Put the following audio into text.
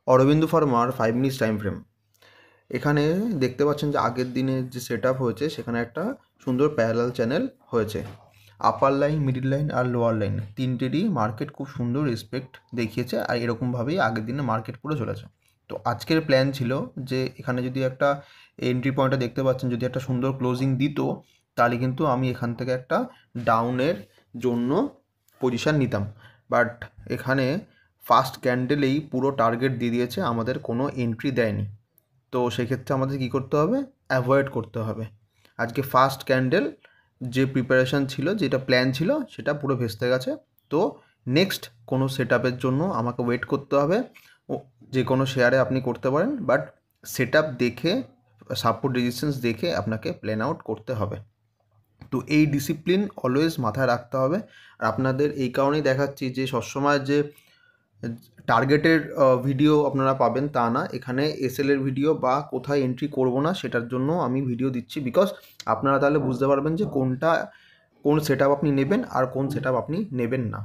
Arabindu farmer 5 minutes time frame. এখানে দেখতে পাচ্ছেন যে আগের দিনের যে সেট আপ হয়েছে সেখানে একটা সুন্দর প্যারালাল চ্যানেল হয়েছে। আপার লাইন, মিডিল লাইন আর লোয়ার লাইন তিনটেরই মার্কেট খুব সুন্দর রেসপেক্ট দেখিয়েছে, আর এরকমভাবেই আগের দিনে মার্কেট পুরো চলেছে। তো আজকের প্ল্যান ছিল যে এখানে যদি একটা এন্ট্রি পয়েন্টটা দেখতে পাচ্ছেন, যদি একটা সুন্দর ক্লোজিং দিত তাহলে কিন্তু আমি এখান থেকে একটা ডাউনের জন্য পজিশান নিতাম। বাট এখানে ফার্স্ট ক্যান্ডেলেই পুরো টার্গেট দিয়ে দিয়েছে, আমাদের কোনো এন্ট্রি দেয়নি। তো সেক্ষেত্রে আমাদের কী করতে হবে? অ্যাভয়েড করতে হবে। আজকে ফার্স্ট ক্যান্ডেল যে প্রিপারেশান ছিল, যেটা প্ল্যান ছিল, সেটা পুরো ভেস্তে গেছে। তো নেক্সট কোনো সেট আপের জন্য আমাকে ওয়েট করতে হবে। ও যে কোনো শেয়ারে আপনি করতে পারেন, বাট সেট আপ দেখে, সাপোর্ট রেজিস্ট্যান্স দেখে আপনাকে প্ল্যান আউট করতে হবে। তো এই ডিসিপ্লিন অলওয়েজ মাথায় রাখতে হবে। আর আপনাদের এই কারণেই দেখাচ্ছি যে সবসময় যে টার্গেটের ভিডিও আপনারা পাবেন তা না, এখানে এসএলের ভিডিও বা কোথায় এন্ট্রি করব না সেটার জন্য আমি ভিডিও দিচ্ছি, বিকজ আপনারা তাহলে বুঝতে পারবেন যে কোন সেট আপ আপনি নেবেন আর কোন সেট আপ আপনি নেবেন না।